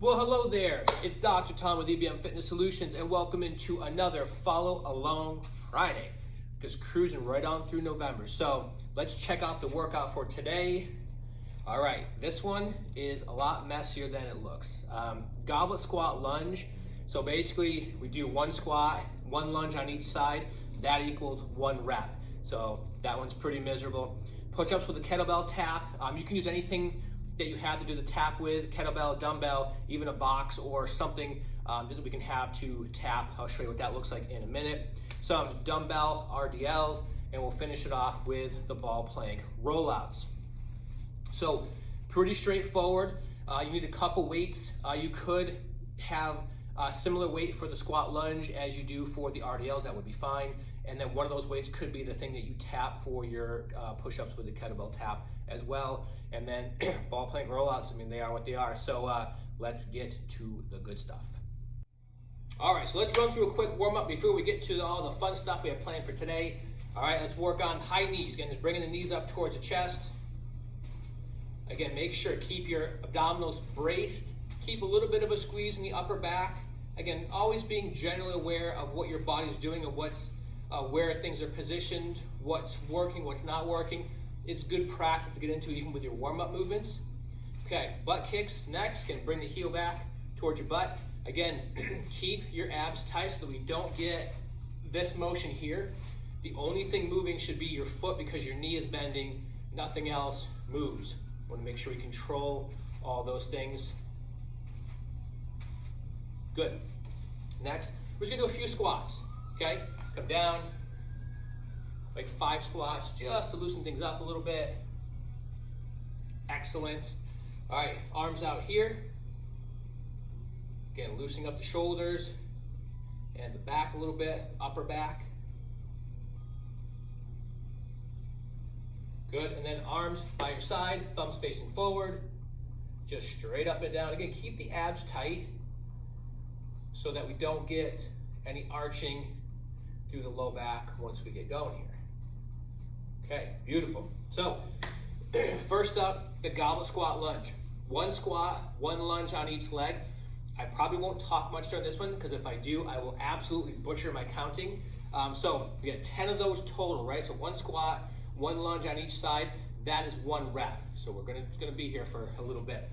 Well, hello there. It's Dr. Tom with EBM Fitness Solutions, and welcome into another Follow Along Friday. Just cruising right on through November. So let's check out the workout for today. All right, this one is a lot messier than it looks. Goblet squat lunge. So basically, we do one squat, one lunge on each side. That equals one rep. So that one's pretty miserable. Push-ups with a kettlebell tap. You can use anything that you have to do the tap with, kettlebell, dumbbell, even a box or something that we can have to tap. I'll show you what that looks like in a minute. Some dumbbell RDLs, and we'll finish it off with the ball plank rollouts. So pretty straightforward. You need a couple weights. You could have a similar weight for the squat lunge as you do for the RDLs, that would be fine. And then one of those weights could be the thing that you tap for your push-ups with the kettlebell tap as well. And then ball plank rollouts, I mean, they are what they are. So let's get to the good stuff. All right, so let's run through a quick warm-up before we get to all the fun stuff we have planned for today. All right, let's work on high knees. Again, just bringing the knees up towards the chest. Again, make sure, keep your abdominals braced. Keep a little bit of a squeeze in the upper back. Again, always being generally aware of what your body's doing and what's where things are positioned, what's working, what's not working. It's good practice to get into even with your warm-up movements. Okay, butt kicks next. Can bring the heel back towards your butt. Again, keep your abs tight so that we don't get this motion here. The only thing moving should be your foot because your knee is bending. Nothing else moves. Want to make sure we control all those things. Good. Next, we're just gonna do a few squats. Okay, come down, like 5 squats, just to loosen things up a little bit. Excellent. All right, arms out here. Again, loosening up the shoulders and the back a little bit, upper back. Good, and then arms by your side, thumbs facing forward, just straight up and down. Again, keep the abs tight so that we don't get any arching through the low back once we get going here. Okay, beautiful. So, first up, the goblet squat lunge. One squat, one lunge on each leg. I probably won't talk much during this one because if I do, I will absolutely butcher my counting. So we got 10 of those total, right? So one squat, one lunge on each side. That is one rep. So we're gonna be here for a little bit.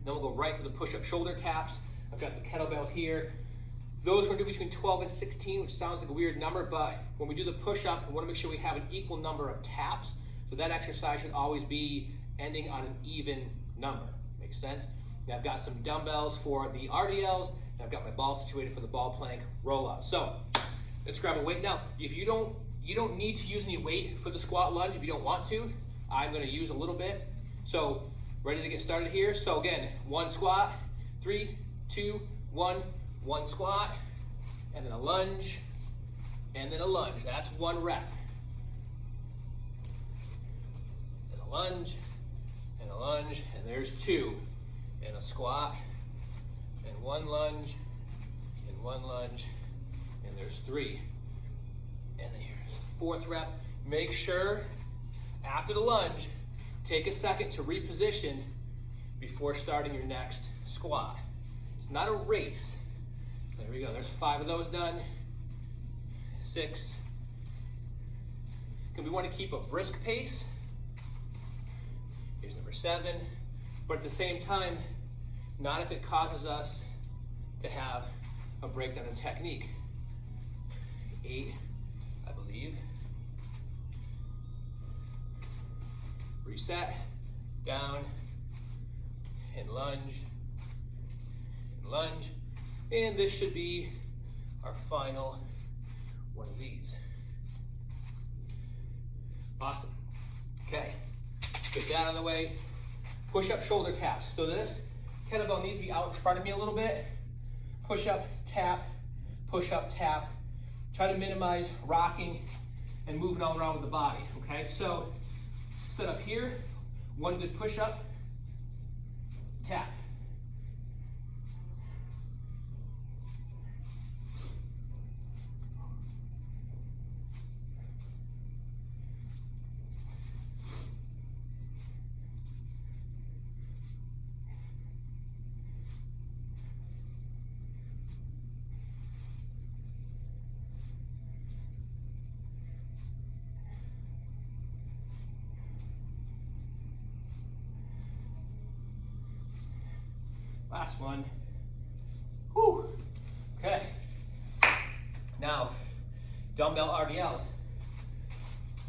Then we'll go right to the push-up shoulder taps. I've got the kettlebell here. Those we're gonna do between 12 and 16, which sounds like a weird number, but when we do the push-up, we wanna make sure we have an equal number of taps. So that exercise should always be ending on an even number. Makes sense? Now I've got some dumbbells for the RDLs, and I've got my ball situated for the ball plank roll-up. So let's grab a weight. Now, if you don't need to use any weight for the squat lunge if you don't want to. I'm gonna use a little bit. So ready to get started here? So again, one squat, 3, 2, 1, one squat, and then a lunge, and then a lunge. That's one rep. And a lunge, and a lunge, and there's 2. And a squat, and one lunge, and one lunge, and there's 3. And then here's 4th rep. Make sure after the lunge, take a second to reposition before starting your next squat. It's not a race. There we go, there's 5 of those done. 6. We want to keep a brisk pace. Here's number 7. But at the same time, not if it causes us to have a breakdown in technique. 8, I believe. Reset, down, and lunge, and lunge. And this should be our final one of these. Awesome. Okay, get that out of the way. Push-up shoulder taps. So this kettlebell needs to be out in front of me a little bit. Push-up, tap, push-up, tap. Try to minimize rocking and moving all around with the body, okay? So set up here, one good push-up, tap. Last one. Whew. Okay. Now, dumbbell RDLs.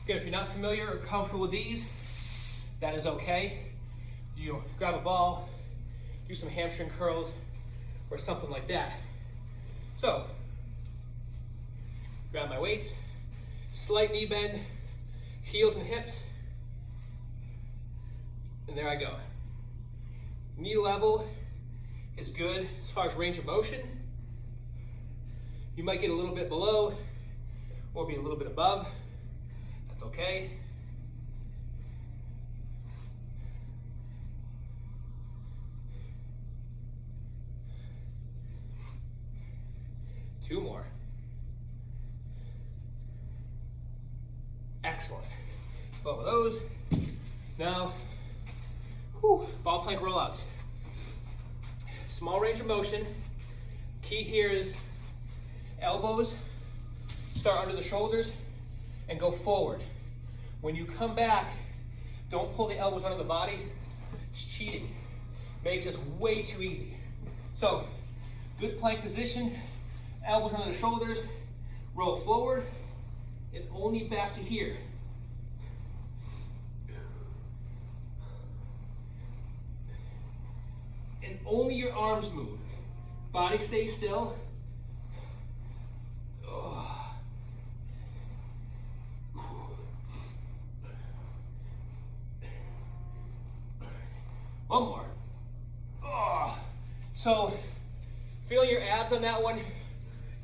Again, if you're not familiar or comfortable with these, that is okay. You grab a ball, do some hamstring curls, or something like that. So, grab my weights, slight knee bend, heels and hips, and there I go. Knee level is good as far as range of motion. You might get a little bit below or be a little bit above. That's okay. Two more. Excellent. Both of those. Now, ball plank rollouts. Small range of motion. Key here is elbows start under the shoulders and go forward. When you come back, don't pull the elbows under the body. It's cheating. Makes this way too easy. So, good plank position, elbows under the shoulders, roll forward, and only back to here. And only your arms move. Body stays still. One more. So, feeling your abs on that one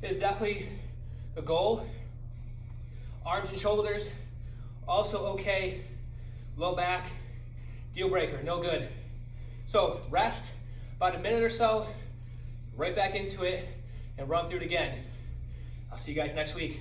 is definitely a goal. Arms and shoulders, also okay. Low back, deal breaker, no good. So, rest about a minute or so, right back into it, and run through it again. I'll see you guys next week.